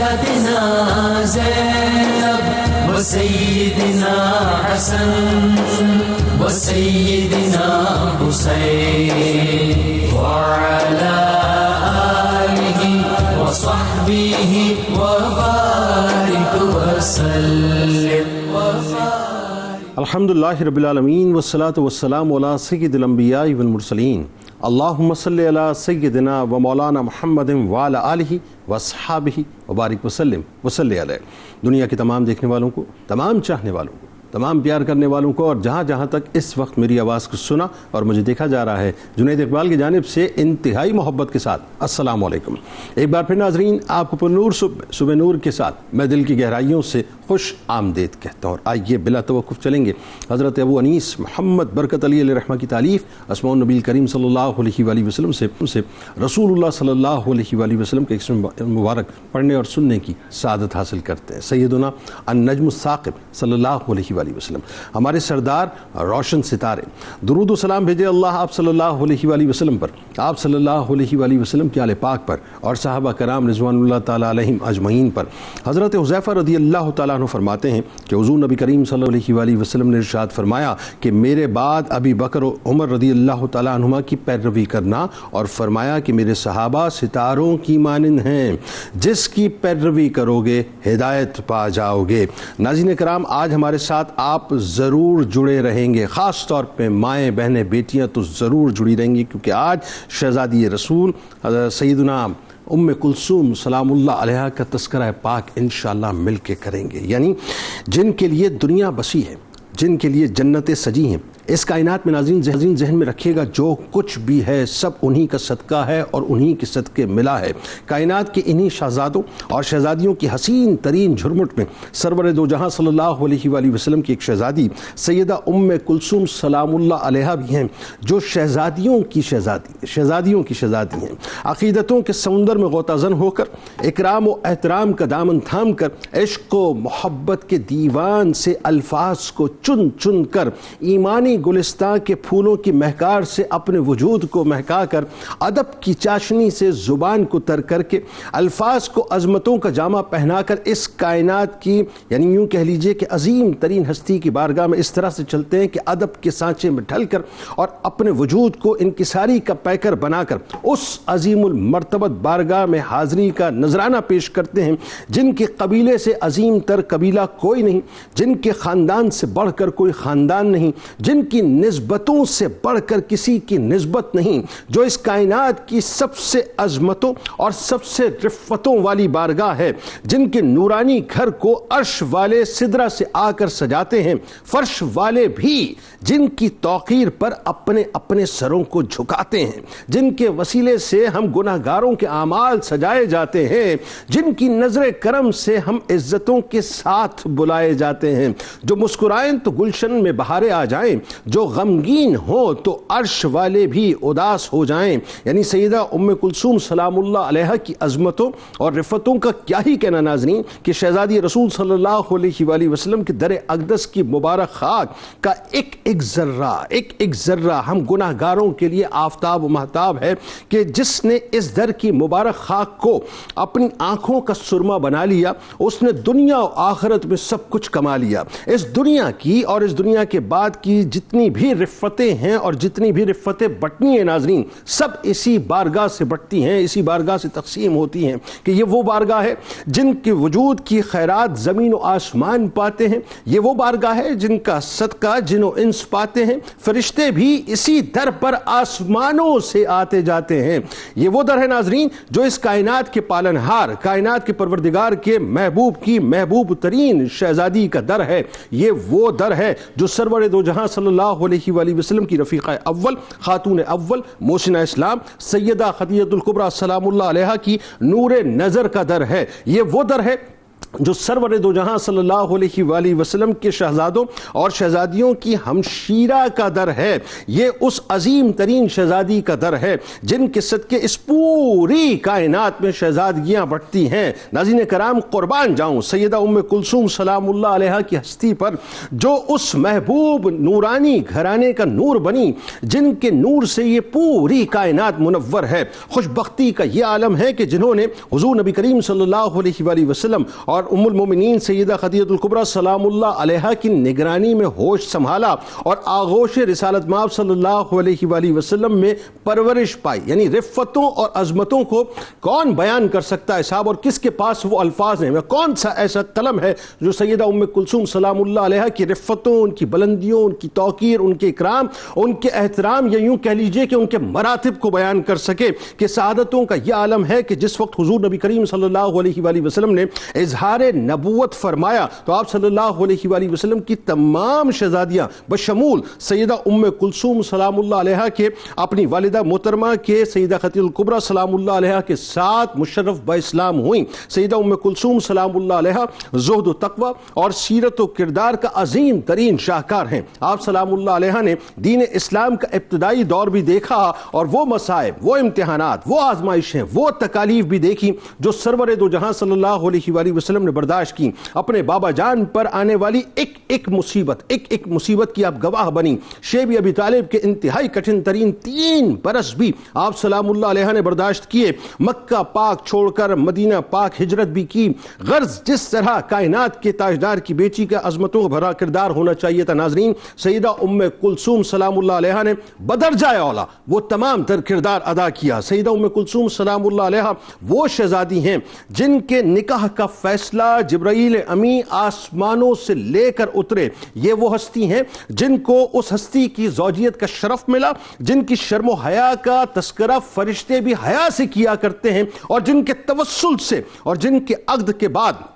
سیدنا زینب وسیدنا حسن وسیدنا حسین وعلى آلہ وصحبہ وبارک وسلم. الحمدللہ رب العالمین والصلاة والسلام علی سید الانبیاء والمرسلین. اللہم صلی علی سیدنا و مولانا محمد وعلی آلہ واصحابہ وبارک وسلم وصلی علیہ. دنیا کے تمام دیکھنے والوں کو، تمام چاہنے والوں کو، تمام پیار کرنے والوں کو، اور جہاں جہاں تک اس وقت میری آواز کو سنا اور مجھے دیکھا جا رہا ہے، جنید اقبال کی جانب سے انتہائی محبت کے ساتھ السلام علیکم. ایک بار پھر ناظرین، آپ کو پر نور صبح نور کے ساتھ میں دل کی گہرائیوں سے خوش آمدید کہتا ہوں. اور آئیے بلا توقف چلیں گے حضرت ابو انیس محمد برکت علی علیہ رحمہ کی تالیف اسماء النبی الکریم صلی اللہ علیہ وآلہ وسلم سے رسول اللہ صلی اللہ علیہ وآلہ وسلم کے اسم مبارک پڑھنے اور سننے کی سعادت حاصل کرتے ہیں. سیدنا النجم الثاقب صلی اللہ علیہ وآلہ وسلم، ہمارے سردار روشن ستارے، درود و سلام بھیجے اللہ آپ صلی اللہ علیہ وآلہ وسلم پر، آپ صلی اللہ علیہ وآلہ وسلم کے آل پاک پر، اور صحابہ کرام رضوان اللہ تعالیٰ علیہم اجمعین پر. حضرت حذیفہ رضی اللہ تعالیٰ عنہ فرماتے ہیں کہ حضور نبی کریم صلی اللہ علیہ وآلہ وسلم نے ارشاد فرمایا کہ میرے بعد ابی بکر و عمر رضی اللہ تعالیٰ عنہما کی پیروی کرنا، اور فرمایا کہ میرے صحابہ ستاروں کی مانند ہیں، جس کی پیروی کرو گے ہدایت پا جاؤ گے. ناظرین کرام، آج ہمارے ساتھ آپ ضرور جڑے رہیں گے، خاص طور پہ مائیں بہنیں بیٹیاں تو ضرور جڑی رہیں گی، کیونکہ آج شہزادی رسول سیدنا ام کلثوم سلام اللہ علیہا کا تذکرہ پاک انشاءاللہ مل کے کریں گے. یعنی جن کے لیے دنیا بسی ہے، جن کے لیے جنتیں سجی ہیں. اس کائنات میں ناظرین ذہن میں رکھیے گا، جو کچھ بھی ہے سب انہی کا صدقہ ہے اور انہی کے صدقے ملا ہے. کائنات کے انہی شہزادوں اور شہزادیوں کی حسین ترین جھرمٹ میں سرور دو جہاں صلی اللہ علیہ وآلہ وسلم کی ایک شہزادی سیدہ ام کلثوم سلام اللہ علیہا بھی ہیں، جو شہزادیوں کی شہزادی ہیں. عقیدتوں کے سمندر میں غوطہ زن ہو کر، اکرام و احترام کا دامن تھام کر، عشق و محبت کے دیوان سے الفاظ کو چن چن کر، ایمانی گلستان کے پھولوں کی مہکار سے اپنے وجود کو مہکا کر، ادب کی چاشنی سے زبان کو تر کر کے، الفاظ کو عظمتوں کا جامہ پہنا کر اس کائنات کی، یعنی یوں کہہ لیجئے کہ عظیم ترین ہستی کی بارگاہ میں اس طرح سے چلتے ہیں کہ ادب کے سانچے میں ڈھل کر اور اپنے وجود کو انکساری کا پیکر بنا کر اس عظیم المرتبت بارگاہ میں حاضری کا نذرانہ پیش کرتے ہیں، جن کے قبیلے سے عظیم تر قبیلہ کوئی نہیں، جن کے خاندان سے بڑھ کر کوئی خاندان نہیں، جن کی نسبتوں سے بڑھ کر کسی کی نسبت نہیں، جو اس کائنات کی سب سے عظمتوں اور سب سے رفتوں والی بارگاہ ہے، جن کے نورانی گھر کو عرش والے سدرہ سے آ کر سجاتے ہیں، فرش والے بھی جن کی توقیر پر اپنے اپنے سروں کو جھکاتے ہیں، جن کے وسیلے سے ہم گناہگاروں کے اعمال سجائے جاتے ہیں، جن کی نظر کرم سے ہم عزتوں کے ساتھ بلائے جاتے ہیں، جو مسکرائیں تو گلشن میں بہاریں آ جائیں، جو غمگین ہو تو عرش والے بھی اداس ہو جائیں. یعنی سیدہ ام کلثوم سلام اللہ علیہا کی عظمتوں اور رفتوں کا کیا ہی کہنا ناظرین، کہ شہزادی رسول صلی اللہ علیہ وآلہ وسلم کے در اقدس کی مبارک خاک کا ایک ذرہ ہم گناہ گاروں کے لیے آفتاب و مہتاب ہے، کہ جس نے اس در کی مبارک خاک کو اپنی آنکھوں کا سرما بنا لیا، اس نے دنیا و آخرت میں سب کچھ کما لیا. اس دنیا کی اور اس دنیا کے بعد کی جتنی بھی رفتیں ہیں اور جتنی بھی رفتیں بٹنی ہیں ناظرین، سب اسی بارگاہ سے بٹتی ہیں، اسی بارگاہ سے تقسیم ہوتی ہیں، کہ یہ وہ بارگاہ ہے جن کے وجود کی خیرات زمین و آسمان پاتے ہیں، یہ وہ بارگاہ ہے جن کا صدقہ جن و انس پاتے ہیں، فرشتے بھی اسی در پر آسمانوں سے آتے جاتے ہیں. یہ وہ در ہے ناظرین جو اس کائنات کے پالنہار، کائنات کے پروردگار کے محبوب کی محبوب ترین شہزادی کا در ہے. یہ وہ در ہے جو سرور دو جہاں صلی اللہ علیہ وآلہ وسلم کی رفیقہ اول، خاتون اول، موسنہ اسلام سیدہ خدیجہ الکبریٰ سلام اللہ علیہا کی نور نظر کا در ہے. یہ وہ در ہے جو سرور دو جہاں صلی اللہ علیہ وآلہ وسلم کے شہزادوں اور شہزادیوں کی ہمشیرہ کا در ہے، یہ اس عظیم ترین شہزادی کا در ہے جن کے صدقے اس پوری کائنات میں شہزادگیاں بڑھتی ہیں۔ ناظرین کرام، قربان جاؤں سیدہ ام کلثوم سلام اللہ علیہا کی ہستی پر، جو اس محبوب نورانی گھرانے کا نور بنی جن کے نور سے یہ پوری کائنات منور ہے۔ خوش بختی کا یہ عالم ہے کہ جنہوں نے حضور نبی کریم صلی اللہ علیہ وآلہ وسلم اور ام المومنین سیدہ خدیجہ الکبریٰ سلام اللہ علیہا کی نگرانی میں ہوش سنبھالا اور آغوش رسالت مآب صلی اللہ علیہ وآلہ وسلم میں پرورش پائی۔ یعنی رفتوں اور عظمتوں کو کون بیان کر سکتا ہے صاحب، اور کس کے پاس وہ الفاظ ہیں، کون سا ایسا قلم ہے جو سیدہ ام کلثوم سلام اللہ علیہا کی رفتوں، ان کی بلندیوں، ان کی توقیر، ان کے اکرام، ان کے احترام، یا یوں کہہ لیجئے کہ ان کے مراتب کو بیان کر سکے کہ سعادتوں کا یہ عالم ہے کہ جس وقت حضور نبی کریم صلی اللہ علیہ وآلہ وسلم نے اظہار نبوت فرمایا تو آپ صلی اللہ علیہ وآلہ وسلم کی تمام شہزادیاں بشمول سیدہ ام کلثوم سلام اللہ علیہا کے اپنی والدہ محترمہ کے سیدہ خدیجہ الکبریٰ سلام اللہ علیہا کے ساتھ مشرف با اسلام ہوئیں۔ سیدہ ام کلثوم سلام اللہ علیہا زہد و تقوی اور سیرت و کردار کا عظیم ترین شاہکار ہیں۔ آپ سلام اللہ علیہا نے دین اسلام کا ابتدائی دور بھی دیکھا اور وہ مصائب، وہ امتحانات، وہ آزمائشیں، وہ تکالیف بھی دیکھی جو سرور دو جہاں صلی اللہ علیہ وآلہ وسلم نے برداشت کی۔ اپنے بابا جان پر آنے والی ایک مصیبت کی آپ گواہ بنی۔ شیب ابی طالب کے انتہائی کٹھن ترین 3 برس بھی آپ سلام اللہ علیہ نے برداشت کیے۔ مکہ پاک چھوڑ کر مدینہ پاک ہجرت بھی کی۔ غرض جس طرح کائنات کے تاجدار کی بیٹی کا عظمتوں بھرا کردار ہونا چاہیے تھا، ناظرین سیدہ ام کلثوم سلام اللہ علیہ نے بدرجہ اولا وہ تمام تر کردار ادا کیا۔ سیدہ ام کلثوم سلام اللہ علیہ وہ شہزادی ہیں جن کے نکاح کا فیصلہ جبرائیل امی آسمانوں سے لے کر اترے۔ یہ وہ ہستی ہیں جن کو اس ہستی کی زوجیت کا شرف ملا، جن کی شرم و حیا کا تذکرہ فرشتے بھی حیا سے کیا کرتے ہیں، اور جن کے توسل سے اور جن کے عقد کے بعد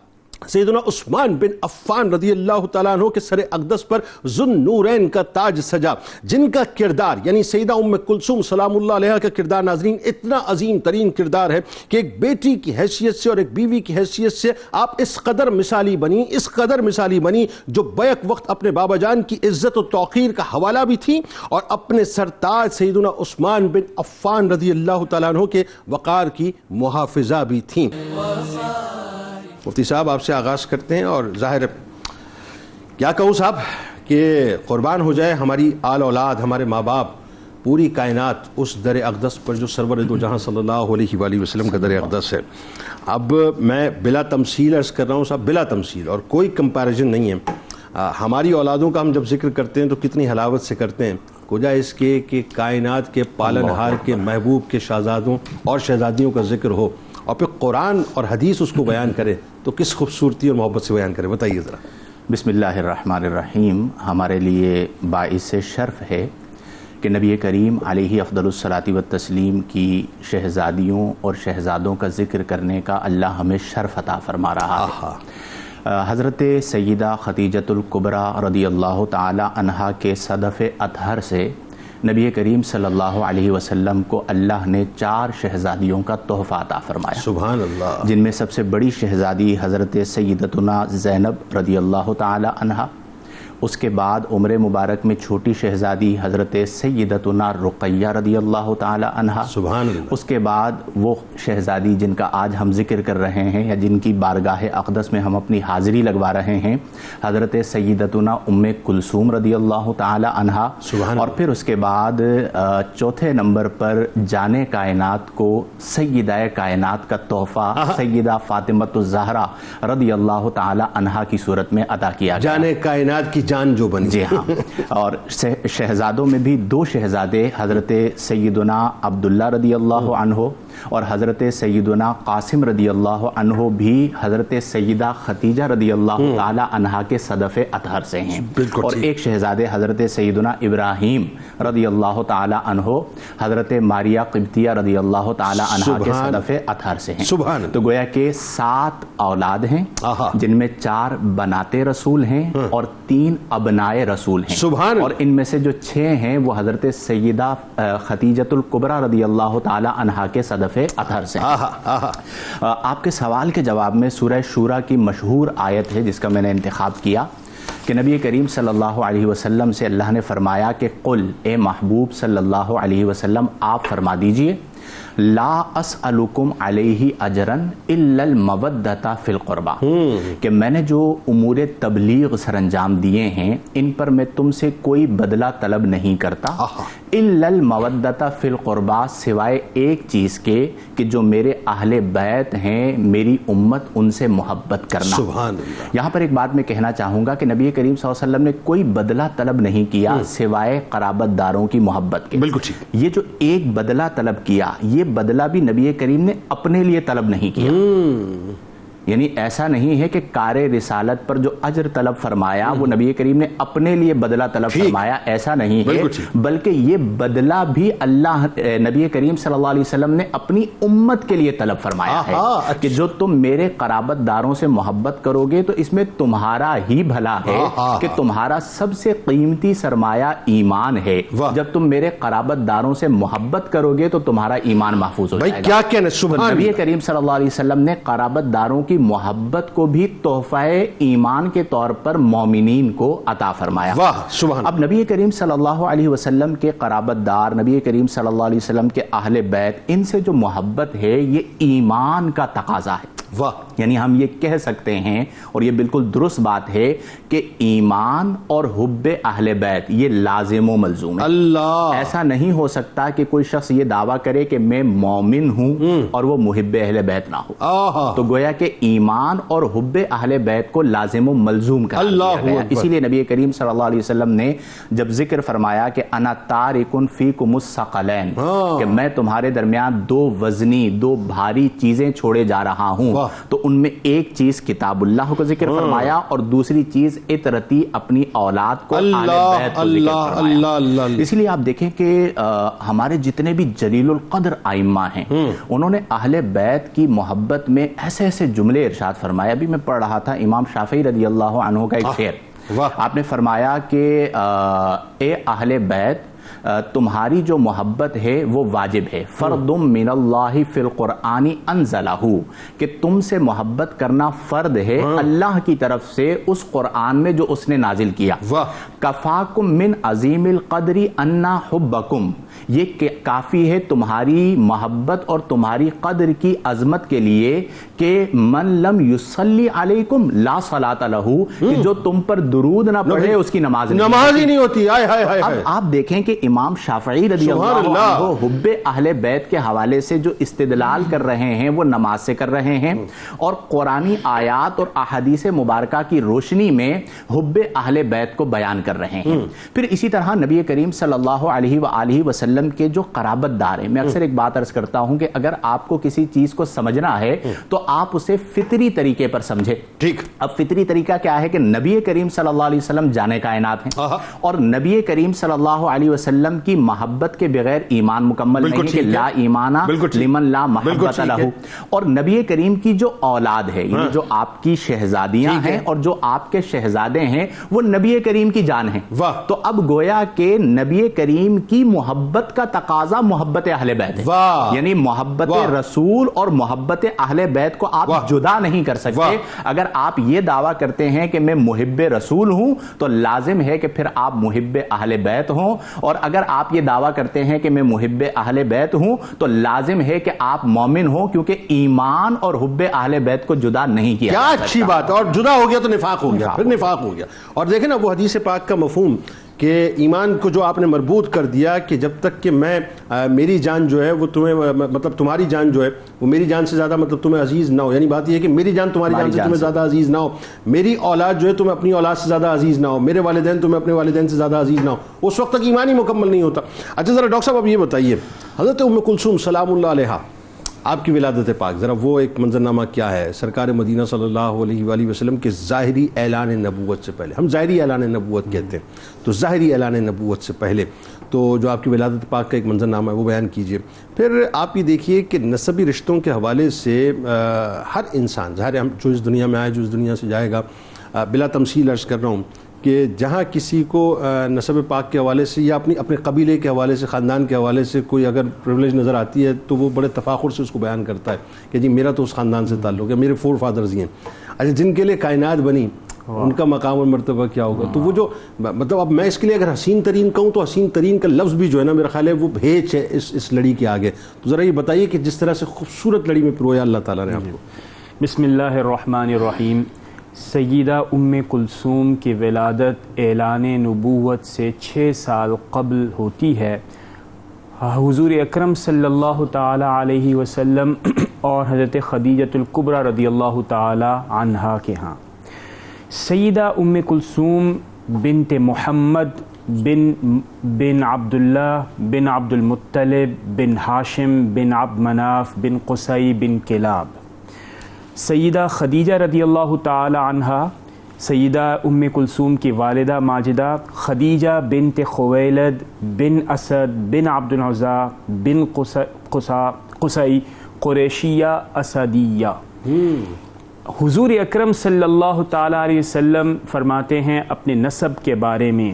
سیدنا عثمان بن عفان رضی اللہ تعالیٰ عنہ کے سر اقدس پر ذو النورین کا تاج سجا، جن کا کردار یعنی سیدہ ام کلثوم سلام اللہ علیہ کا کردار ناظرین اتنا عظیم ترین کردار ہے کہ ایک بیٹی کی حیثیت سے اور ایک بیوی کی حیثیت سے آپ اس قدر مثالی بنی جو بیک وقت اپنے بابا جان کی عزت و توقیر کا حوالہ بھی تھی اور اپنے سرتاج سیدنا عثمان بن عفان رضی اللہ تعالیٰ عنہ کے وقار کی محافظہ بھی تھیں۔ مفتی صاحب آپ سے آغاز کرتے ہیں، اور ظاہر کیا کہوں صاحب کہ قربان ہو جائے ہماری آل اولاد، ہمارے ماں باپ، پوری کائنات اس در اقدس پر جو سرور دو جہاں صلی اللہ علیہ وآلہ وسلم کا در اقدس ہے۔ اب میں بلا تمثیل عرض کر رہا ہوں صاحب، بلا تمثیل، اور کوئی کمپیریزن نہیں ہے۔ ہماری اولادوں کا ہم جب ذکر کرتے ہیں تو کتنی حلاوت سے کرتے ہیں، وجہ اس کے کہ کائنات کے پالن ہار کے محبوب کے شہزادوں اور شہزادیوں کا ذکر ہو، اور پھر قرآن اور حدیث اس کو بیان کرے تو کس خوبصورتی اور محبت سے بیان کرے، بتائیے ذرا۔ بسم اللہ الرحمن الرحیم۔ ہمارے لیے باعث شرف ہے کہ نبی کریم علیہ افضل الصلاۃ والتسلیم کی شہزادیوں اور شہزادوں کا ذکر کرنے کا اللہ ہمیں شرف عطا فرما رہا ہے۔ حضرت سیدہ خدیجۃ الکبریٰ رضی اللہ تعالی عنہا کے صدف اطہر سے نبی کریم صلی اللہ علیہ وسلم کو اللہ نے 4 شہزادیوں کا تحفہ عطا فرمایا، سبحان اللہ، جن میں سب سے بڑی شہزادی حضرت سیدتنا زینب رضی اللہ تعالی عنہا، اس کے بعد عمر مبارک میں چھوٹی شہزادی حضرت سیدتنا رقیہ رضی اللہ تعالی عنہا، سبحان اللہ، اس کے بعد وہ شہزادی جن کا آج ہم ذکر کر رہے ہیں یا جن کی بارگاہ اقدس میں ہم اپنی حاضری لگوا رہے ہیں، حضرت سیدتنا ام کلثوم رضی اللہ تعالی عنہا، اور پھر اس کے بعد چوتھے نمبر پر جان کائنات کو سیدہ کائنات کا تحفہ سیدہ فاطمۃ الزہرا رضی اللہ تعالی عنہا کی صورت میں عطا کیا گیا، جان کائنات کی جان جو بنی۔ جی ہاں، اور شہزادوں میں بھی 2 شہزادے حضرت سیدنا عبداللہ رضی اللہ عنہ اور حضرت سیدنا قاسم رضی اللہ عنہ بھی حضرت سیدہ خدیجہ رضی اللہ تعالی عنہا کے صدف اطہر سے ہیں، اور ایک شہزادے حضرت سیدنا ابراہیم رضی اللہ تعالی عنہ حضرت ماریہ قبطیہ رضی اللہ تعالی عنہا کے صدف اطہر سے ہیں۔ تو گویا کہ 7 اولاد ہیں، جن میں 4 بنات رسول ہیں اور 3 ابنائے رسول ہیں، سبحان اور ان میں سے جو 6 ہیں وہ حضرت سیدہ خدیجۃ الکبریٰ رضی اللہ تعالی عنہا کے صدف اطہر سے ہیں۔ آپ کے سوال کے جواب میں سورہ شورى کی مشہور آیت ہے جس کا میں نے انتخاب کیا کہ نبی کریم صلی اللہ علیہ وسلم سے اللہ نے فرمایا کہ قل، اے محبوب صلی اللہ علیہ وسلم آپ فرما دیجئے، لا اسألکم علیہ اجرا الا المودۃ فی القربہ، کہ میں نے جو امور تبلیغ سر انجام دیے ہیں ان پر میں تم سے کوئی بدلہ طلب نہیں کرتا، الا المودۃ فی القربہ، سوائے ایک چیز کے کہ جو میرے اہل بیت ہیں، میری امت، ان سے محبت کرنا۔ سبحان اللہ۔ یہاں پر ایک بات میں کہنا چاہوں گا کہ نبی کریم صلی اللہ علیہ وسلم نے کوئی بدلہ طلب نہیں کیا سوائے قرابت داروں کی محبت کے۔ بالکل ٹھیک۔ یہ جو ایک بدلہ طلب کیا، یہ بدلہ بھی نبی کریم نے اپنے لیے طلب نہیں کیا، یعنی ایسا نہیں ہے کہ کار رسالت پر جو اجر طلب فرمایا وہ نبی کریم نے اپنے لیے بدلہ طلب فرمایا، ایسا نہیں ہے، بلکہ یہ بدلہ بھی اللہ نبی کریم صلی اللہ علیہ وسلم نے اپنی امت کے لیے طلب فرمایا ہے کہ جو تم میرے قرابت داروں سے محبت کرو گے تو اس میں تمہارا ہی بھلا ہے کہ تمہارا سب سے قیمتی سرمایہ ایمان ہے، جب تم میرے قرابت داروں سے محبت کرو گے تو تمہارا ایمان محفوظ ہو جائے گا۔ کیا کہنا سبحان نبی کریم صلی اللہ علیہ وسلم نے قرابت داروں کی محبت کو بھی تحفہ ایمان کے طور پر مومنین کو عطا فرمایا۔ واہ سبحان۔ اب نبی کریم صلی اللہ علیہ وسلم کے قرابت دار، نبی کریم صلی اللہ علیہ وسلم کے اہل بیت، ان سے جو محبت ہے یہ ایمان کا تقاضا ہے۔ واہ، یعنی ہم یہ کہہ سکتے ہیں اور یہ بالکل درست بات ہے کہ ایمان اور حب اہل بیت یہ لازم و ملزوم ہے۔ اللہ، ایسا نہیں ہو سکتا کہ کوئی شخص یہ دعویٰ کرے کہ میں مومن ہوں اور وہ محب اہل بیت نہ ہو، تو گویا کہ ایمان اور حب اہل بیت کو لازم و ملزوم قرار دیا گیا۔ اسی لیے نبی کریم صلی اللہ علیہ وسلم نے جب ذکر فرمایا کہ انا تارک فیکم الثقلین، کہ میں تمہارے درمیان دو وزنی، دو بھاری چیزیں چھوڑے جا رہا ہوں، تو ان میں ایک چیز کتاب اللہ کو ذکر فرمایا اور دوسری چیز اطرتی اپنی اولاد کو، اہل بیت کو ذکر فرمایا۔ اس لیے آپ دیکھیں کہ ہمارے جتنے بھی جلیل القدر ائمہ ہیں انہوں نے اہل بیت کی محبت میں ایسے ایسے جملے ارشاد فرمایا۔ ابھی میں پڑھ رہا تھا امام شافعی رضی اللہ عنہ کا ایک شعر، آپ نے فرمایا کہ اے اہل بیت، تمہاری جو محبت ہے وہ واجب ہے، فرض من اللہ فی القرآن انزلہ، کہ تم سے محبت کرنا فرض ہے اللہ کی طرف سے اس قرآن میں جو اس نے نازل کیا۔ کفاکم من عظیم القدر انا حبکم، یہ کافی ہے تمہاری محبت اور تمہاری قدر کی عظمت کے لیے کہ من لم یصلی علیکم لا صلاۃ لہ، کہ جو تم پر درود نہ پڑھے اس کی نماز ہی نہیں ہوتی۔ اب آپ دیکھیں کہ امام شافعی رضی اللہ عنہ حب اہل بیت کے حوالے سے جو استدلال کر رہے ہیں وہ نماز سے کر رہے ہیں، اور قرآنی آیات اور احادیث مبارکہ کی روشنی میں حب اہل بیت کو بیان کر رہے ہیں۔ پھر اسی طرح نبی کریم صلی اللہ علیہ وآلہ وسلم کے جو قرابت دار ہیں، میں اکثر ایک بات عرض کرتا ہوں کہ اگر آپ کو کسی چیز کو سمجھنا ہے تو آپ اسے فطری طریقے پر سمجھے۔ ٹھیک۔ اب فطری طریقہ کیا ہے کہ نبی کریم صلی اللہ علیہ وسلم جانے کائنات ہیں، اور نبی کریم صلی اللہ علیہ وسلم کی محبت کے بغیر ایمان مکمل نہیں کہ لا ایمان لمن لا محبت لہ، اور نبی کریم کی جو اولاد ہے، یعنی جو آپ کی شہزادیاں ہیں اور جو آپ کے شہزادے ہیں وہ نبی کریم کی جان ہیں۔ تو اب گویا کہ نبی کریم کی محبت کا تقاضا محبت اہل بیت ہے، یعنی محبت رسول اور محبت اہل بیت کو آپ جدا نہیں کر سکتے۔ اگر آپ یہ دعویٰ کرتے ہیں کہ میں محب رسول ہوں تو لازم ہے کہ پھر آپ محب اہل بیت ہوں، اور اگر آپ یہ دعویٰ کرتے ہیں کہ میں محب اہل بیت ہوں تو لازم ہے کہ آپ مومن ہوں، کیونکہ ایمان اور حب اہل بیت کو جدا نہیں کیا۔ کیا اچھی بات ہے، اور جدا ہو گیا تو نفاق ہو گیا، پھر نفاق ہو گیا۔ اور دیکھیں نا وہ حدیث پاک کا مفہوم کہ ایمان کو جو آپ نے مربوط کر دیا کہ جب تک کہ میں میری جان جو ہے وہ تمہیں مطلب تمہاری جان جو ہے وہ میری جان سے زیادہ مطلب تمہیں عزیز نہ ہو، یعنی بات یہ ہے کہ میری جان تمہاری جان سے تمہیں زیادہ عزیز نہ ہو، میری اولاد جو ہے تمہیں اپنی اولاد سے زیادہ عزیز نہ ہو، میرے والدین تمہیں اپنے والدین سے زیادہ عزیز نہ ہو، اس وقت تک ایمان ہی مکمل نہیں ہوتا۔ اچھا ذرا ڈاکٹر صاحب اب یہ بتائیے، حضرت ام کلثوم سلام اللہ علیہا، آپ کی ولادت پاک، ذرا وہ ایک منظرنامہ کیا ہے سرکار مدینہ صلی اللہ علیہ وآلہ وسلم کے ظاہری اعلان نبوت سے پہلے؟ ہم ظاہری اعلان نبوت کہتے ہیں، تو ظاہری اعلان نبوت سے پہلے تو جو آپ کی ولادت پاک کا ایک منظرنامہ ہے وہ بیان کیجئے۔ پھر آپ یہ دیکھیے کہ نسبی رشتوں کے حوالے سے ہر انسان، ظاہر ہم جو اس دنیا میں آئے، جو اس دنیا سے جائے گا، بلا تمثیل عرض کر رہا ہوں کہ جہاں کسی کو نسب پاک کے حوالے سے یا اپنے قبیلے کے حوالے سے، خاندان کے حوالے سے کوئی اگر پریولیج نظر آتی ہے تو وہ بڑے تفاخر سے اس کو بیان کرتا ہے کہ جی میرا تو اس خاندان سے تعلق ہے، میرے فور فادرز ہیں. اچھا جن کے لیے کائنات بنی ان کا مقام اور مرتبہ کیا ہوگا؟ تو وہ جو مطلب اب میں اس کے لیے اگر حسین ترین کہوں تو حسین ترین کا لفظ بھی جو ہے نا میرا خیال ہے وہ بھیج ہے اس لڑی کے آگے. تو ذرا یہ بتائیے کہ جس طرح سے خوبصورت لڑی میں پرویا اللہ تعالیٰ نے آپ کو. بسم اللہ الرحمن الرحیم. سیدہ ام کلثوم کی ولادت اعلان نبوت سے 6 سال قبل ہوتی ہے حضور اکرم صلی اللہ تعالی علیہ وسلم اور حضرت خدیجۃ الکبریٰ رضی اللہ تعالی عنہا کے ہاں. سیدہ ام کلثوم بنت محمد بن عبداللہ بن عبد المطلب بن ہاشم بن عبد مناف بن قصی بن کلاب. سیدہ خدیجہ رضی اللہ تعالی عنہا سیدہ ام کلثوم کی والدہ ماجدہ خدیجہ بنت خویلد بن اسد بن عبد العزا بن قصی قریشیہ اسدیہ. حضور اکرم صلی اللہ تعالی علیہ وسلم فرماتے ہیں اپنے نسب کے بارے میں،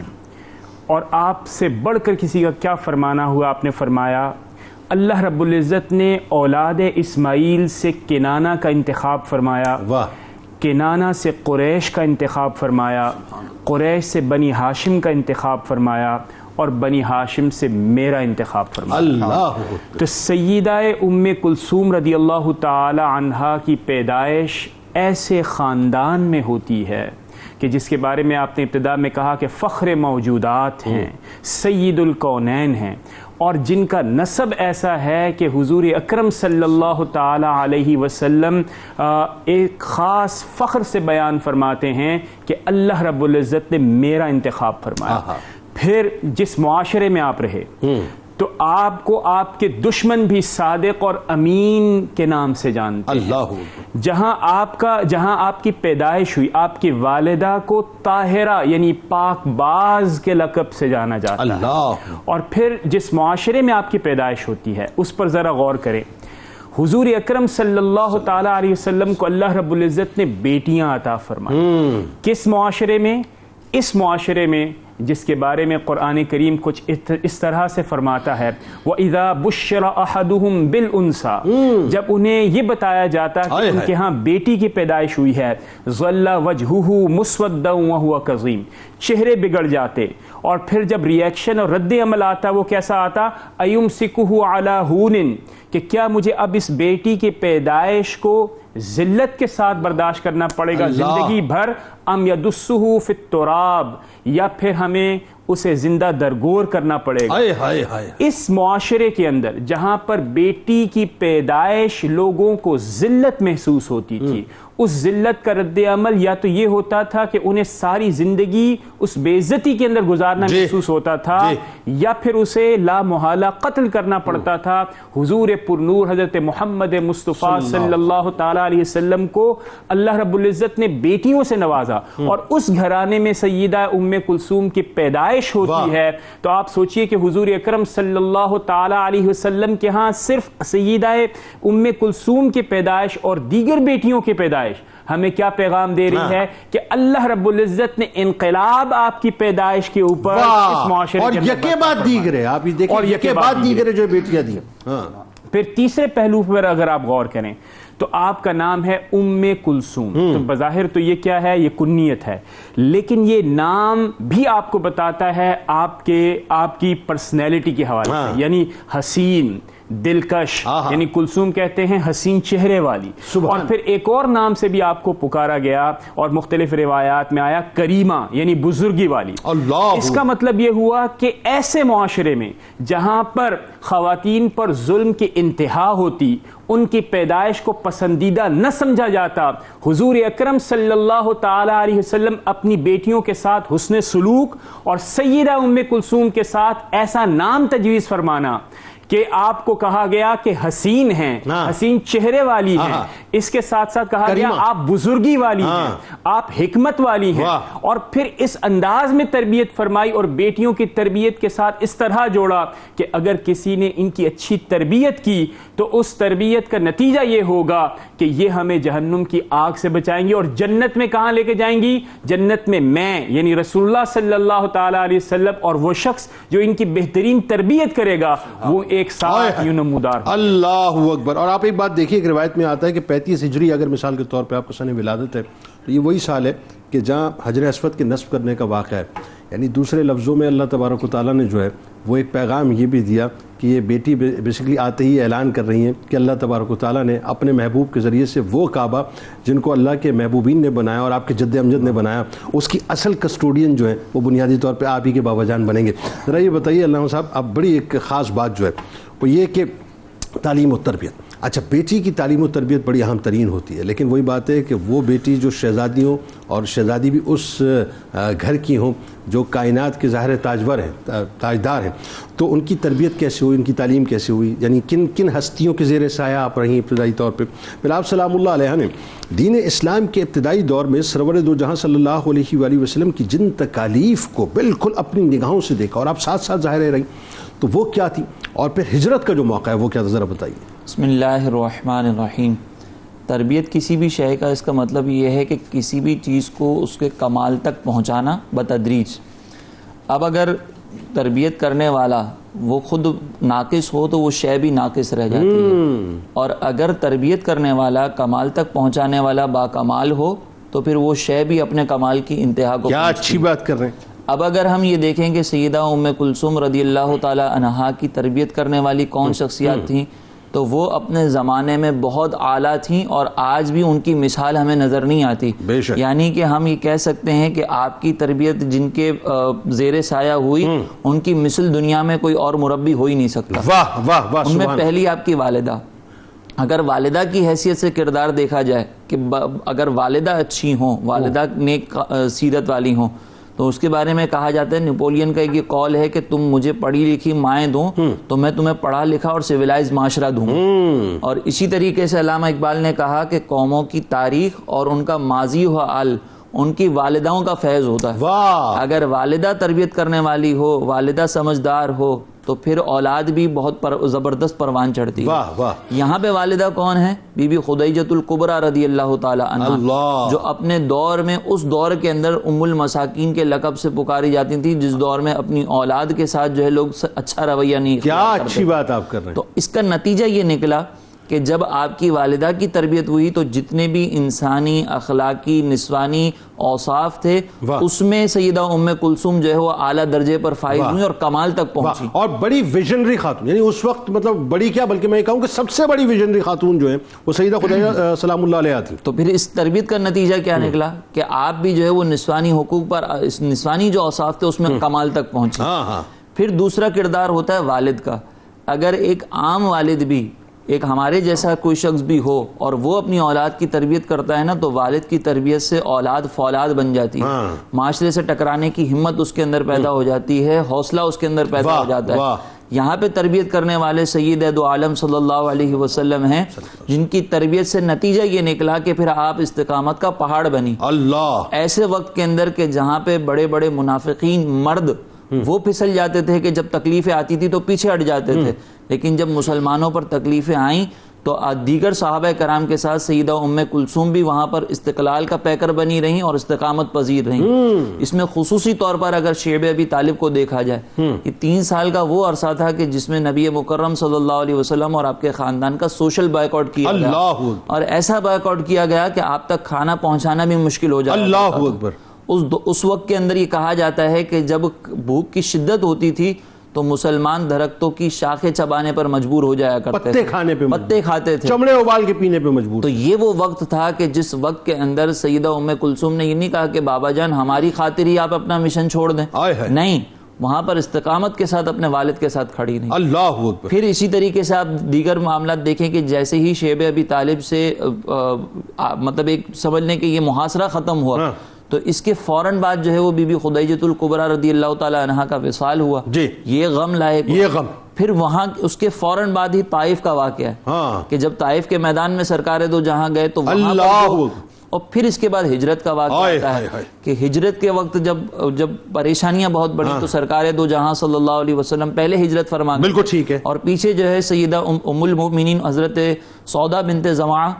اور آپ سے بڑھ کر کسی کا کیا فرمانا ہوا، آپ نے فرمایا اللہ رب العزت نے اولاد اسماعیل سے کنانہ کا انتخاب فرمایا، کنانہ سے قریش کا انتخاب فرمایا، قریش سے بنی ہاشم کا انتخاب فرمایا، اور بنی ہاشم سے میرا انتخاب فرمایا. اللہ. تو سیدہ ام کلثوم رضی اللہ تعالی عنہا کی پیدائش ایسے خاندان میں ہوتی ہے کہ جس کے بارے میں آپ نے ابتدا میں کہا کہ فخر موجودات ہیں، سید الکونین ہیں، اور جن کا نسب ایسا ہے کہ حضور اکرم صلی اللہ تعالی علیہ وسلم ایک خاص فخر سے بیان فرماتے ہیں کہ اللہ رب العزت نے میرا انتخاب فرمایا. پھر جس معاشرے میں آپ رہے تو آپ کو آپ کے دشمن بھی صادق اور امین کے نام سے جانتے ہیں. جہاں آپ کی پیدائش ہوئی آپ کی والدہ کو طاہرہ یعنی پاک باز کے لقب سے جانا جاتا ہے. اور پھر جس معاشرے میں آپ کی پیدائش ہوتی ہے اس پر ذرا غور کریں. حضور اکرم صلی اللہ تعالی علیہ وسلم کو اللہ رب العزت نے بیٹیاں عطا فرمائیں. کس معاشرے میں؟ اس معاشرے میں جس کے بارے میں قرآن کریم کچھ اس طرح سے فرماتا ہے وَإِذَا بُشِّرَ أَحَدُهُمْ بِالْأُنْثَى، جب انہیں یہ بتایا جاتا کہ ان کے ہاں بیٹی کی پیدائش ہوئی ہے ظَلَّ وَجْهُهُ مُسْوَدًّا وَهُوَ كَظِيمٌ، چہرے بگڑ جاتے. اور پھر جب ریئیکشن اور رد عمل آتا وہ کیسا آتا؟ أَيُمْسِكُهُ عَلَى هُونٍ، کہ کیا مجھے اب اس بیٹی کی پیدائش کو ذلت کے ساتھ برداشت کرنا پڑے گا زندگی بھر، ام یدسہ فی التراب، یا پھر ہمیں اسے زندہ درگور کرنا پڑے گا. اس معاشرے کے اندر جہاں پر بیٹی کی پیدائش لوگوں کو ذلت محسوس ہوتی تھی، اس ذلت کا رد عمل یا تو یہ ہوتا تھا کہ انہیں ساری زندگی اس بے عزتی کے اندر گزارنا محسوس ہوتا تھا، یا پھر اسے لا محالہ قتل کرنا پڑتا تھا. حضور پرنور حضرت محمد مصطفیٰ صلی اللہ تعالی علیہ وسلم کو اللہ رب العزت نے بیٹیوں سے نوازا، اور اس گھرانے میں سیدہ ام کلثوم کی پیدائش ہوتی ہے. تو آپ سوچئے کہ حضور اکرم صلی اللہ تعالی علیہ وسلم کے ہاں صرف سیدہ ام کلثوم کی پیدائش اور دیگر بیٹیوں کی پیدائش ہمیں کیا پیغام دے رہی ہے کہ اللہ رب العزت نے انقلاب آپ کی پیدائش کے اوپر اس معاشرے اور یکے بعد دیگرے آپ یہ دیکھیں، یکے بعد دیگرے جو بیٹیاں دی. پھر تیسرے پہلو پر اگر آپ غور کریں تو آپ کا نام ہے ام کلثوم. تو بظاہر تو یہ کیا ہے؟ یہ کنیت ہے، لیکن یہ نام بھی آپ کو بتاتا ہے آپ کی پرسنالٹی کے حوالے سے، یعنی حسین، دلکش، یعنی کلثوم کہتے ہیں حسین چہرے والی. اور پھر ایک اور نام سے بھی آپ کو پکارا گیا اور مختلف روایات میں آیا کریمہ، یعنی بزرگی والی. اس کا مطلب یہ ہوا کہ ایسے معاشرے میں جہاں پر خواتین پر ظلم کی انتہا ہوتی، ان کی پیدائش کو پسندیدہ نہ سمجھا جاتا، حضور اکرم صلی اللہ تعالی علیہ وسلم اپنی بیٹیوں کے ساتھ حسن سلوک اور سیدہ ام کلثوم کے ساتھ ایسا نام تجویز فرمانا کہ آپ کو کہا گیا کہ حسین ہیں، حسین چہرے والی ہیں، اس کے ساتھ ساتھ کہا گیا آپ بزرگی والی ہیں، آپ حکمت والی ہیں، اور پھر اس انداز میں تربیت فرمائی اور بیٹیوں کی تربیت کے ساتھ اس طرح جوڑا کہ اگر کسی نے ان کی اچھی تربیت کی تو اس تربیت کا نتیجہ یہ ہوگا کہ یہ ہمیں جہنم کی آگ سے بچائیں گی، اور جنت میں کہاں لے کے جائیں گی؟ جنت میں میں یعنی رسول اللہ صلی اللہ تعالیٰ علیہ وسلم اور وہ شخص جو ان کی بہترین تربیت کرے گا وہ ایک ساتھ یوں نمودار۔ اللہ اکبر۔ اور آپ ایک بات دیکھیے، ایک روایت میں آتا ہے کہ 35 ہجری اگر مثال کے طور پہ آپ کو سن ولادت ہے تو یہ وہی سال ہے کہ جہاں حجر اسود کے نصب کرنے کا واقعہ ہے، یعنی دوسرے لفظوں میں اللہ تبارک و تعالیٰ نے جو ہے وہ ایک پیغام یہ بھی دیا کہ یہ بیٹی بیسیکلی آتے ہی اعلان کر رہی ہیں کہ اللہ تبارک و تعالیٰ نے اپنے محبوب کے ذریعے سے وہ کعبہ جن کو اللہ کے محبوبین نے بنایا اور آپ کے جد امجد نے بنایا، اس کی اصل کسٹوڈین جو ہے وہ بنیادی طور پہ آپ ہی کے بابا جان بنیں گے۔ ذرا یہ بتائیے علامہ صاحب، اب بڑی ایک خاص بات جو ہے وہ یہ کہ تعلیم و تربیت، اچھا بیٹی کی تعلیم و تربیت بڑی اہم ترین ہوتی ہے، لیکن وہی بات ہے کہ وہ بیٹی جو شہزادیوں اور شہزادی بھی اس گھر کی ہوں جو کائنات کے ظاہر تاجور ہیں، تاجدار ہیں، تو ان کی تربیت کیسے ہوئی، ان کی تعلیم کیسے ہوئی، یعنی کن کن ہستیوں کے زیر سایہ آپ رہی ابتدائی طور پہ؟ پھر آپ سلام اللہ علیہ نے دین اسلام کے ابتدائی دور میں سرور دو جہاں صلی اللہ علیہ وآلہ وسلم کی جن تکالیف کو بالکل اپنی نگاہوں سے دیکھا اور آپ ساتھ ساتھ ظاہر رہیں، تو وہ کیا تھی؟ اور پھر ہجرت کا جو موقع ہے وہ کیا تھا، ذرا بتائیے۔ بسم اللہ الرحمن الرحیم۔ تربیت کسی بھی شے کا اس کا مطلب یہ ہے کہ کسی بھی چیز کو اس کے کمال تک پہنچانا بتدریج۔ اب اگر تربیت کرنے والا وہ خود ناقص ہو تو وہ شے بھی ناقص رہ جاتی ہے، اور اگر تربیت کرنے والا کمال تک پہنچانے والا باکمال ہو تو پھر وہ شے بھی اپنے کمال کی انتہا کو کیا اچھی بات کر رہے ہیں۔ اب اگر ہم یہ دیکھیں کہ سیدہ ام کلثوم رضی اللہ تعالی عنہا کی تربیت کرنے والی کون شخصیات تھیں، تو وہ اپنے زمانے میں بہت اعلیٰ تھیں اور آج بھی ان کی مثال ہمیں نظر نہیں آتی۔ یعنی کہ ہم یہ کہہ سکتے ہیں کہ آپ کی تربیت جن کے زیر سایہ ہوئی ان کی مثل دنیا میں کوئی اور مربی ہو ہی نہیں سکتا۔ واہ واہ واہ۔ ان میں پہلی آپ کی والدہ، اگر والدہ کی حیثیت سے کردار دیکھا جائے کہ اگر والدہ اچھی ہوں، والدہ نیک سیرت والی ہوں، تو اس کے بارے میں کہا جاتا ہے، نیپولین کا ایک یہ قول ہے کہ تم مجھے پڑھی لکھی مائیں دوں تو میں تمہیں پڑھا لکھا اور سویلائز معاشرہ دوں۔ اور اسی طریقے سے علامہ اقبال نے کہا کہ قوموں کی تاریخ اور ان کا ماضی و حال ان کی والداؤں کا فیض ہوتا ہے۔ اگر والدہ تربیت کرنے والی ہو، والدہ سمجھدار ہو، تو پھر اولاد بھی بہت زبردست پروان چڑھتی ہے۔ یہاں پہ والدہ کون ہے؟ بی بی خدیجۃ الکبریٰ رضی اللہ تعالی عنہا، جو اپنے دور میں اس دور کے اندر ام المساکین کے لقب سے پکاری جاتی تھی، جس دور میں اپنی اولاد کے ساتھ جو ہے لوگ اچھا رویہ نہیں۔ کیا اچھی بات آپ کر رہے ہیں۔ تو اس کا نتیجہ یہ نکلا کہ جب آپ کی والدہ کی تربیت ہوئی تو جتنے بھی انسانی، اخلاقی، نسوانی اوصاف تھے اس میں سیدہ ام کلثوم جو ہے وہ اعلیٰ درجے پر فائز ہوئی اور کمال تک پہنچی، اور بڑی ویژنری خاتون، یعنی اس وقت مطلب بڑی کیا بلکہ میں کہوں کہ سب سے بڑی ویژنری خاتون جو ہے وہ سیدہ خدیجہ سلام اللہ علیہا تھی۔ تو پھر اس تربیت کا نتیجہ کیا نکلا کہ آپ بھی جو ہے وہ نسوانی حقوق پر، نسوانی جو اوصاف تھے اس میں کمال تک پہنچی۔ پھر دوسرا کردار ہوتا ہے والد کا۔ اگر ایک عام والد بھی، ایک ہمارے جیسا کوئی شخص بھی ہو اور وہ اپنی اولاد کی تربیت کرتا ہے نا، تو والد کی تربیت سے اولاد فولاد بن جاتی ہے، معاشرے سے ٹکرانے کی ہمت اس کے اندر پیدا ہو جاتی ہے، حوصلہ اس کے اندر پیدا ہو جاتا ہے۔ یہاں پہ تربیت کرنے والے سید دو عالم صلی اللہ علیہ وسلم ہیں، جن کی تربیت سے نتیجہ یہ نکلا کہ پھر آپ استقامت کا پہاڑ بنی۔ ایسے وقت کے اندر کہ جہاں پہ بڑے بڑے منافقین مرد وہ پھسل جاتے تھے کہ جب تکلیفیں آتی تھی تو پیچھے ہٹ جاتے تھے، لیکن جب مسلمانوں پر تکلیفیں آئیں تو دیگر صحابہ کرام کے ساتھ سیدہ ام کلثوم بھی وہاں پر استقلال کا پیکر بنی رہیں اور استقامت پذیر رہیں۔ اس میں خصوصی طور پر اگر شیب ابی طالب کو دیکھا جائے کہ 3 سال کا وہ عرصہ تھا کہ جس میں نبی مکرم صلی اللہ علیہ وسلم اور آپ کے خاندان کا سوشل بائیکاٹ کیا گیا، اور ایسا بائیکاٹ کیا گیا کہ آپ تک کھانا پہنچانا بھی مشکل ہو جاتا۔ اللہ اکبر۔ اس وقت کے اندر یہ کہا جاتا ہے کہ جب بھوک کی شدت ہوتی تھی تو مسلمان درختوں کی شاخیں چبانے پر مجبور ہو جایا کرتے تھے، پتے کھاتے تھے، چمڑے ابال کے پینے پہ مجبور۔ تو یہ وہ وقت تھا کہ جس وقت کے اندر سیدہ ام کلثوم نے یہ نہیں کہا کہ بابا جان ہماری خاطر ہی آپ اپنا مشن چھوڑ دیں، نہیں، وہاں پر استقامت کے ساتھ اپنے والد کے ساتھ کھڑی نہیں۔ اللہ اکبر۔ پھر اسی طریقے سے آپ دیگر معاملات دیکھیں کہ جیسے ہی شیب ابی طالب سے مطلب ایک سمجھ لیں کہ یہ محاصرہ ختم ہوا تو اس کے فوراً بعد جو ہے وہ بی بی خدیجۃ الکبریٰ رضی اللہ تعالی عنہا کا وصال ہوا۔ یہ غم لائق، یہ غم پھر وہاں اس کے فوراً بعد ہی طائف کا واقعہ ہے ہاں کہ جب طائف کے میدان میں سرکار دو جہاں گئے تو وہاں پر اللہ، اور پھر اس کے بعد ہجرت کا واقعہ آتا ہے کہ ہجرت کے وقت جب پریشانیاں بہت بڑی تو سرکار دو جہاں صلی اللہ علیہ وسلم پہلے ہجرت فرما گئے، بالکل ٹھیک ہے، اور پیچھے جو ہے سیدہ ام المؤمنین حضرت سودا بنت زمعہ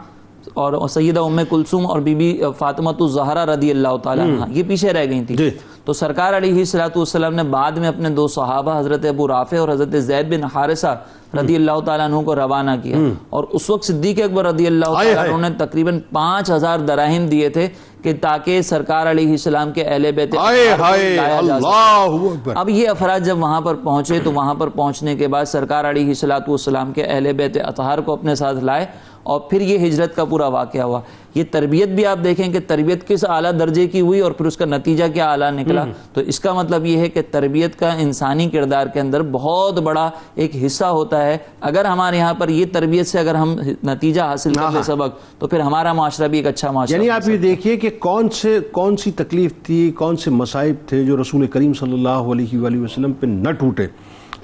اور سیدہ ام کلثوم اور بی بی فاطمۃ الزہرا رضی اللہ تعالیٰ عنہ یہ پیچھے رہ گئی تھی. تو سرکار علیہ الصلوۃ والسلام نے بعد میں اپنے دو صحابہ حضرت ابو رافع اور حضرت زید بن حارثہ رضی اللہ تعالیٰ عنہ کو روانہ کیا، اور اس وقت صدیق اکبر رضی اللہ تعالیٰ عنہ نے تقریباً 5000 دراہم دیے تھے کہ تاکہ سرکار علیہ السلام کے اہل بیت لایا جا سکے. اب یہ افراد جب وہاں پر پہنچے تو وہاں پر پہنچنے کے بعد سرکار علیہ الصلوۃ والسلام کے اہل بیت اطہار کو اپنے ساتھ لائے اور پھر یہ ہجرت کا پورا واقعہ ہوا. یہ تربیت بھی آپ دیکھیں کہ تربیت کس اعلیٰ درجے کی ہوئی اور پھر اس کا نتیجہ کیا اعلیٰ نکلا. تو اس کا مطلب یہ ہے کہ تربیت کا انسانی کردار کے اندر بہت بڑا ایک حصہ ہوتا ہے. اگر ہمارے یہاں پر یہ تربیت سے اگر ہم نتیجہ حاصل کر لیں سبق تو پھر ہمارا معاشرہ بھی ایک اچھا معاشرہ. یعنی آپ یہ دیکھیے کہ کون سی تکلیف تھی، کون سے مصائب تھے جو رسول کریم صلی اللہ علیہ وآلہ وسلم پہ نہ ٹوٹے،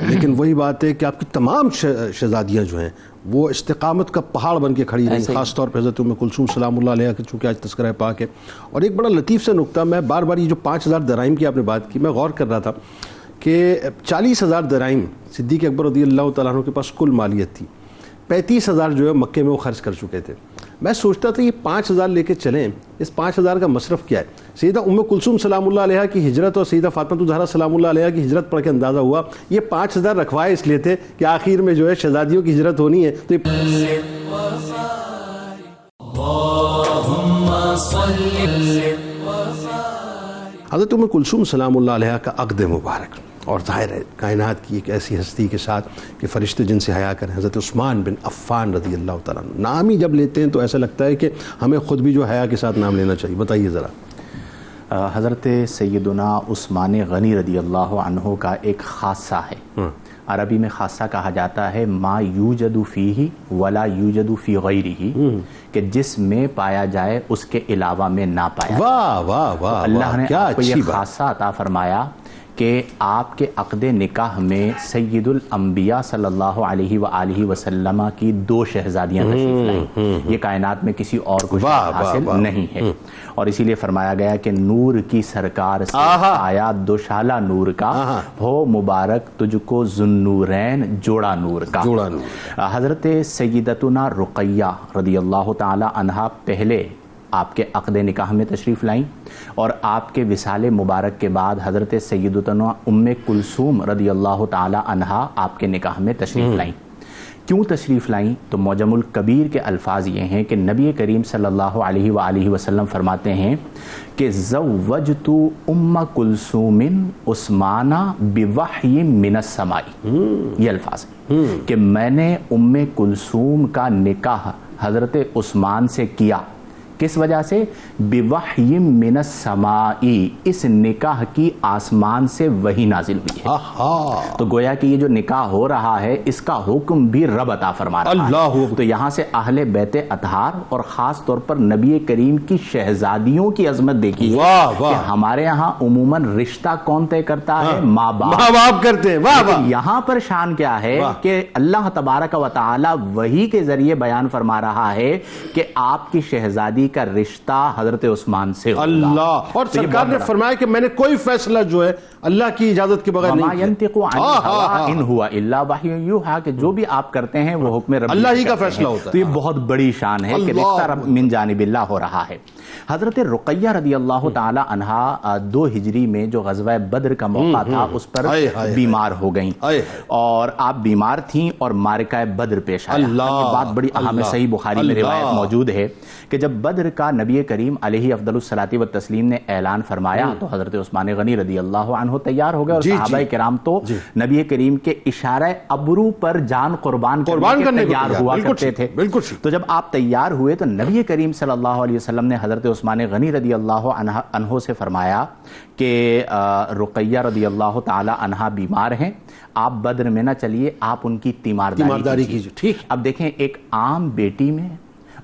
لیکن وہی بات ہے کہ آپ کی تمام شہزادیاں جو ہیں وہ استقامت کا پہاڑ بن کے کھڑی رہی، خاص طور پہ حضرت ام کلثوم سلام اللہ علیہ کے چونکہ آج تذکرہ پاک ہے. اور ایک بڑا لطیف سے نقطہ، میں بار بار یہ جو 5000 دراہم کی آپ نے بات کی، میں غور کر رہا تھا کہ 40000 دراہم صدیق اکبر رضی اللہ تعالیٰ عنہ کے پاس کل مالیت تھی، 35000 جو ہے مکے میں وہ خرچ کر چکے تھے. میں سوچتا تھا یہ 5000 لے کے چلیں، اس 5000 کا مصرف کیا ہے؟ سیدہ ام کلثوم سلام اللہ علیہ کی ہجرت اور سیدہ فاطمہ الزہرا سلام اللہ علیہ کی ہجرت پڑھ کے اندازہ ہوا یہ 5000 رکھوائے اس لیے تھے کہ آخر میں جو ہے شہزادیوں کی ہجرت ہونی ہے. تو حضرت ام کلثوم سلام اللہ علیہ کا عقد مبارک، اور ظاہر ہے کائنات کی ایک ایسی ہستی کے ساتھ کہ فرشتے جن سے حیا کریں، حضرت عثمان بن عفان رضی اللہ تعالیٰ عنہ. نام ہی جب لیتے ہیں تو ایسا لگتا ہے کہ ہمیں خود بھی جو حیا کے ساتھ نام لینا چاہیے. بتائیے ذرا. حضرت سیدنا عثمان غنی رضی اللہ عنہ کا ایک خاصہ ہے، عربی میں خاصہ کہا جاتا ہے ما یوجد فیہ ولا یوجد فی غیرہ، کہ جس میں پایا جائے اس کے علاوہ میں نہ پایا. واہ واہ واہ، اللہ نے کیا آپ کو اچھی یہ بات. خاصہ عطا فرمایا کہ آپ کے عقد نکاح میں سید الانبیاء صلی اللہ علیہ وآلہ وسلم کی 2 شہزادیاں تشریف لائیں. یہ کائنات میں کسی اور کو حاصل نہیں ہے، اور اسی لیے فرمایا گیا کہ نور کی سرکار سے آیا دوشالہ نور کا، ہو مبارک تجھ کو ذوالنورین جوڑا نور کا. حضرت سیدتنا رقیہ رضی اللہ تعالی عنہا پہلے آپ کے عقد نکاح میں تشریف لائیں، اور آپ کے وصال مبارک کے بعد حضرت سیدتنا ام کلثوم رضی اللہ تعالی عنہا آپ کے نکاح میں تشریف لائیں. کیوں تشریف لائیں؟ تو معجم الکبیر کے الفاظ یہ ہیں کہ نبی کریم صلی اللہ علیہ وآلہ وسلم فرماتے ہیں کہ زوجت ام کلثوم عثمان بوحی من السماء. یہ الفاظ ہیں کہ میں نے ام کلثوم کا نکاح حضرت عثمان سے کیا. کس وجہ سے؟ بوحی من السماء، اس نکاح کی آسمان سے وحی نازل ہوئی ہے. تو گویا کہ یہ جو نکاح ہو رہا ہے اس کا حکم بھی رب عطا فرما رہا ہے. تو یہاں سے اہل بیت اطہار اور خاص طور پر نبی کریم کی شہزادیوں کی عظمت دیکھی ہے کہ ہمارے یہاں عموماً رشتہ کون طے کرتا ہے؟ ماں باپ کرتے ہیں. یہاں پر شان کیا ہے کہ اللہ تبارک و تعالی وحی کے ذریعے بیان فرما رہا ہے کہ آپ کی شہزادی کا رشتہ حضرت عثمان سے اللہ. اور سرکار نے فرمایا کہ میں نے کوئی فیصلہ جو ہے اللہ کی اجازت کے بغیر نہیں کیا. ان ہوا الا وحی یوحی، کہ جو بھی آپ کرتے ہیں وہ حکم رب اللہ ہی کا فیصلہ ہوتا ہے. تو یہ بہت بڑی شان ہے کہ رشتہ رب من جانب اللہ ہو رہا ہے. حضرت رقیہ رضی اللہ تعالی عنہا 2 ہجری میں جو غزوہ بدر کا موقع تھا اس پر بیمار ہو گئیں، اور آپ بیمار تھیں اور معرکہ بدر پیش آیا. یہ بات بڑی اہم ہے، صحیح بخاری میں روایت موجود ہے کہ جب بدر کا نبی کریم علیہ افضل الصلاۃ والتسلیم نے اعلان فرمایا تو حضرت عثمان غنی رضی اللہ عنہ تیار ہو گئے، اور صحابہ کرام تو نبی کریم کے اشارہ ابرو پر جان قربان کرنے کے تیار ہوا کرتے تھے. تو جب آپ تیار ہوئے تو نبی کریم صلی اللہ علیہ وسلم نے حضرت عثمان غنی رضی اللہ عنہ سے فرمایا کہ رقیہ رضی اللہ تعالی عنہا بیمار ہیں، آپ بدر میں نہ چلیے، آپ ان کی تیمارداری کیجیے. ٹھیک. اب دیکھیں ایک عام بیٹی میں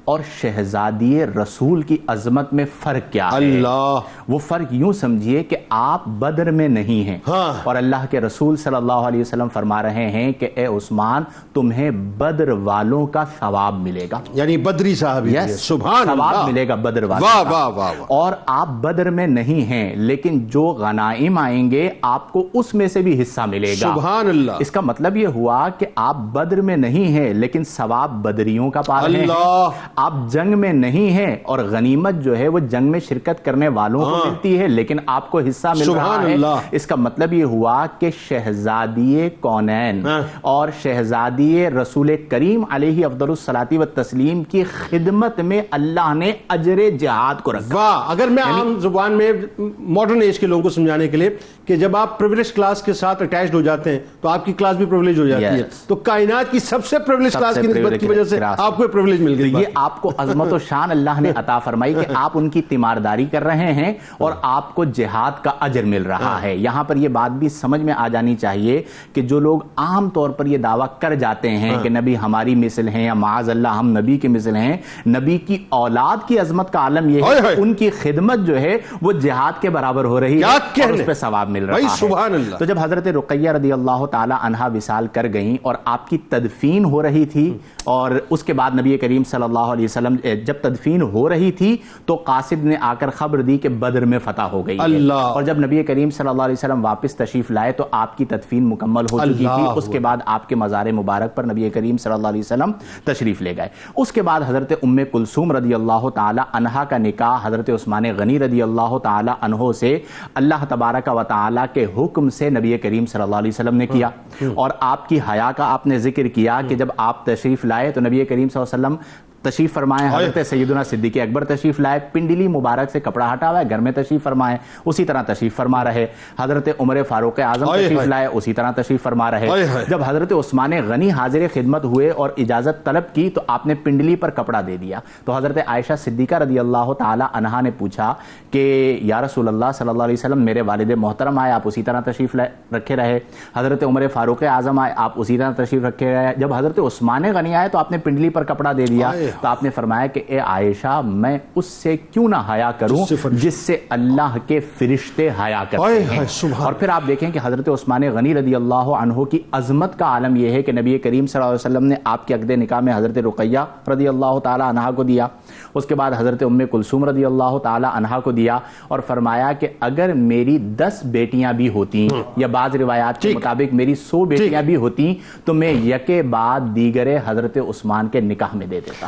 اور شہزادی رسول کی عظمت میں فرق کیا ہے؟ اللہ، وہ فرق یوں سمجھیے کہ آپ بدر میں نہیں ہیں، ہاں، اور اللہ کے رسول صلی اللہ علیہ وسلم فرما رہے ہیں کہ اے عثمان تمہیں بدر والوں کا ثواب ملے گا، یعنی بدری صحابی Yes، سبحان اللہ، ثواب ملے گا بدر والوں واہ کا۔ واہ واہ واہ۔ اور آپ بدر میں نہیں ہیں لیکن جو غنائم آئیں گے آپ کو اس میں سے بھی حصہ ملے گا، سبحان اللہ۔ اس کا مطلب یہ ہوا کہ آپ بدر میں نہیں ہیں لیکن ثواب بدریوں کا پا رہے ہیں، اللہ، آپ جنگ میں نہیں ہیں اور غنیمت جو ہے وہ جنگ میں شرکت کرنے والوں کو ملتی ہے لیکن آپ کو حصہ مل رہا سبحان ہے۔ اللہ۔ اس کا مطلب یہ ہوا کہ شہزادی کونین اور شہزادی رسول کریم علیہ افضل الصلاۃ والتسلیم کی خدمت میں اللہ نے اجر جہاد کو رکھا۔ واہ، اگر میں عام زبان میں ماڈرن ایج کے لوگوں کو سمجھانے کے لیے کہ جب آپ پریویلیج کلاس کے ساتھ اٹیچڈ ہو جاتے ہیں تو آپ کی کلاس بھی پریویلیج ہو جاتی ہے، تو کائنات کی سب سے پریویلیج کلاس کی نسبت کی وجہ سے آپ کو پریویلیج مل گئی۔ یہ آپ کو عظمت و شان اللہ نے عطا فرمائی کہ آپ ان کی تیمارداری کر رہے ہیں اور آپ کو جہاد کا اجر مل رہا ہے۔ یہاں پر یہ بات بھی سمجھ میں آ جانی چاہیے کہ جو لوگ عام طور پر یہ دعویٰ کر جاتے ہیں کہ نبی ہماری مثل ہیں یا معاذ اللہ ہم نبی کے مثل ہیں، نبی کی اولاد کی عظمت کا عالم یہ ہے کہ ان کی خدمت جو ہے وہ جہاد کے برابر ہو رہی ہے اور اس پہ ثواب مل رہا ہے۔ سبحان اللہ۔ تو جب حضرت رقیہ رضی اللہ تعالی عنہا وصال کر گئیں اور آپ کی تدفین ہو رہی تھی، اور اس کے بعد نبی کریم صلی اللہ علیہ وسلم جب تدفین ہو رہی تھی تو قاصد نے آ کر خبر دی کہ بدر میں فتح ہو گئی ہے، اور جب نبی کریم صلی اللہ علیہ وسلم واپس تشریف لائے تو آپ کی تدفین مکمل ہو چکی تھی۔ اس کے بعد آپ کے مزار مبارک پر نبی کریم صلی اللہ علیہ وسلم تشریف لے گئے۔ اس کے بعد حضرت ام کلثوم رضی اللہ تعالی عنہا کا نکاح حضرت عثمان غنی رضی اللہ تعالی عنہ سے اللہ تبارک و تعالی کے حکم سے نبی کریم صلی اللہ علیہ وسلم نے کیا، اور آپ کی حیا کا آپ نے ذکر کیا کہ جب آپ تشریف لائے تو نبی کریم صلی اللہ علیہ وسلم تشریف فرمائے، حضرت سیدنا صدیق اکبر تشریف لائے، پنڈلی مبارک سے کپڑا ہٹا ہوا ہے گھر میں تشریف فرمائے، اسی طرح تشریف فرما رہے۔ حضرت عمر فاروق اعظم تشریف لائے، اسی طرح تشریف فرما رہے۔ جب حضرت عثمان غنی حاضر خدمت ہوئے اور اجازت طلب کی تو آپ نے پنڈلی پر کپڑا دے دیا، تو حضرت عائشہ صدیقہ رضی اللہ تعالی عنہا نے پوچھا کہ یا رسول اللہ صلی اللہ علیہ وسلم میرے والد محترم آئے، آپ اسی طرح تشریف رکھے رہے۔ حضرت عمر فاروق اعظم آئے، آپ اسی طرح تشریف رکھے رہے۔ جب حضرت عثمان غنی آئے تو آپ نے پنڈلی پر کپڑا دے دیا، تو آپ نے فرمایا کہ اے عائشہ میں اس سے کیوں نہ حیا کروں جس سے اللہ کے فرشتے حیا کرتے ہیں۔ اور پھر آپ دیکھیں کہ حضرت عثمان غنی رضی اللہ عنہ کی عظمت کا عالم یہ ہے کہ نبی کریم صلی اللہ علیہ وسلم نے آپ کے عقد نکاح میں حضرت رقیہ رضی اللہ تعالی عنہا کو دیا، اس کے بعد حضرت ام کلثوم رضی اللہ تعالی عنہا کو دیا، اور فرمایا کہ اگر میری 10 بیٹیاں بھی ہوتی یا بعض روایات کے مطابق میری 100 بیٹیاں بھی ہوتی تو میں یکے بعد دیگرے حضرت عثمان کے نکاح میں دے دیتا۔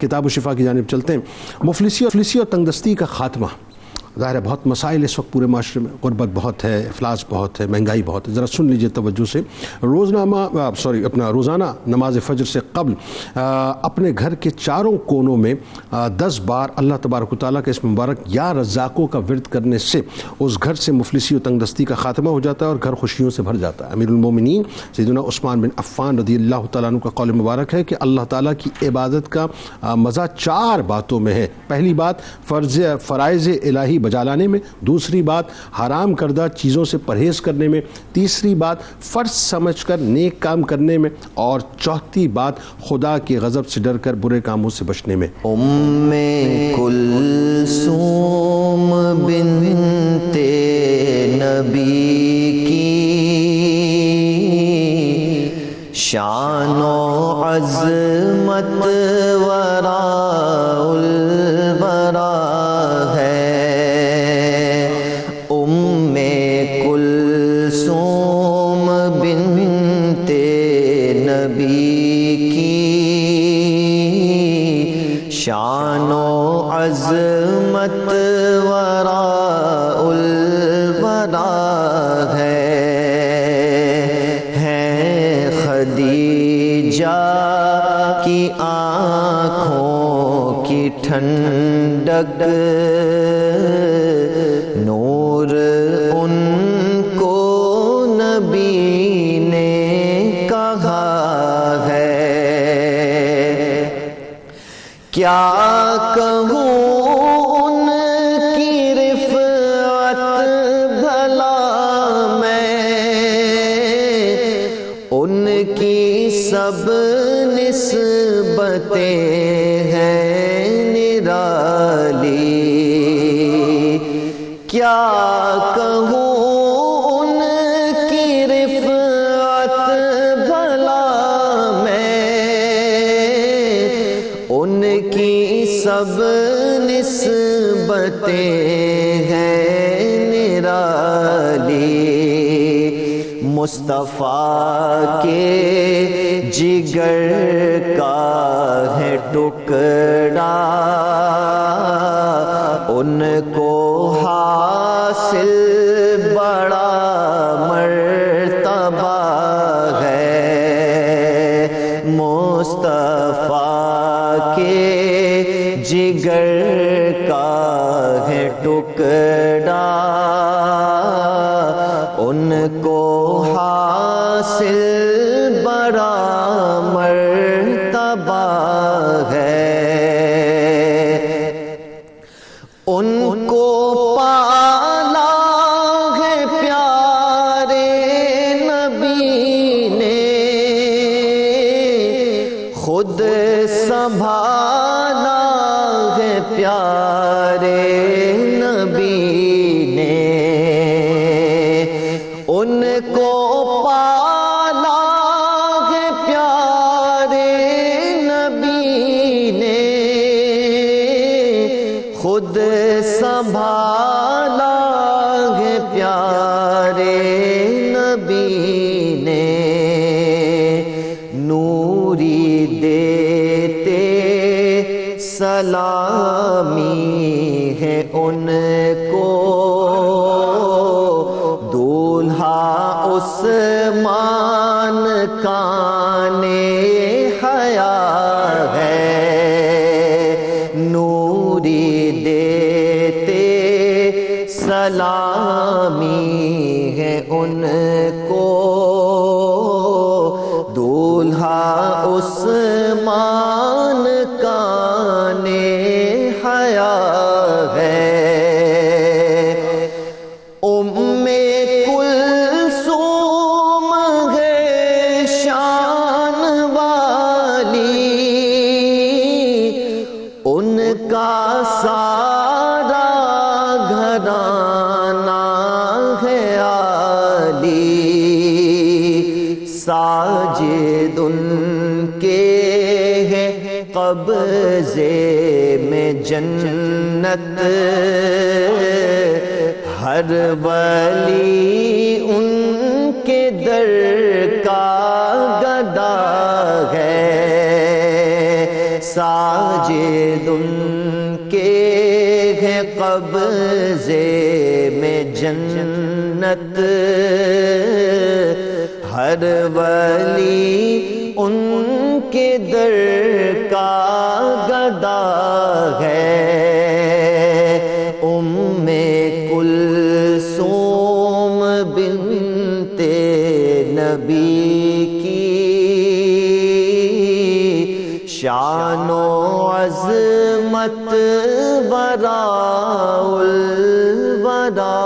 کتاب و شفا کی جانب چلتے ہیں۔ مفلسی اور تنگدستی کا خاتمہ، ظاہر ہے بہت مسائل اس وقت پورے معاشرے میں، غربت بہت ہے، افلاس بہت ہے، مہنگائی بہت ہے۔ ذرا سن لیجئے توجہ سے، روزانہ نماز فجر سے قبل اپنے گھر کے چاروں کونوں میں 10 بار اللہ تبارک و تعالیٰ کا اسم مبارک یا رزاقوں کا ورد کرنے سے اس گھر سے مفلسی و تنگدستی کا خاتمہ ہو جاتا ہے اور گھر خوشیوں سے بھر جاتا ہے۔ امیر المومنین سیدنا عثمان بن عفان رضی اللہ تعالیٰ عنہ کا قول مبارک ہے کہ اللہ تعالیٰ کی عبادت کا مزہ 4 باتوں میں ہے۔ پہلی بات فرائض الہی بجا لانے میں، دوسری بات حرام کردہ چیزوں سے پرہیز کرنے میں، تیسری بات فرض سمجھ کر نیک کام کرنے میں، اور چوتھی بات خدا کے غضب سے ڈر کر برے کاموں سے بچنے میں۔ ام کلثوم بنت نبی کی شان و عظمت وراء الورا ہے۔ ام کلثوم بنت نبی کی شان و عظمت وراء الورا ہے خدیجہ کی آنکھوں کی ٹھنڈک، نور ان کو نبی نے کہا ہے۔ کیا کہوں ان کی رفعت بھلا میں، ان کی کیا کہوں ان کی رفعت بھلا میں، ان کی سب نسبتیں ہیں نرالی، مصطفیٰ کے جگر کا ہے ٹکڑا، ان کو حاصل بڑا مرتبہ ہے، مصطفیٰ کے جگر کا ہے ٹکڑا، ان کو حاصل بڑا مرتبہ ہے، ان کو پالا ہے پیارے نبی نے، خود سنبھالا ہے پیارے نبی نے، ان کو پالا ہے پیارے نبی نے، خود سنبھالا ہے پیارے نبی نے، نوری دیتے سلامی ہے ان کو، دولہا عثمان کان حیا ہے، نوری دیتے سلامی ہے ان کو، دولہا عثمان کان حیا ہے، ام کلثوم ہے شان والی، ان کا سارا گھرانہ ہے عالی، ساجد ان کے ہے قبضے میں جنت، ہر ولی ان کے در کا گدا ہے، ساجد ان کے ہے قبضے میں جنت، ہر ولی ان کے در کا گدا ہے، ام کلثوم بنت نبی کی شان و عظمت وراء الورا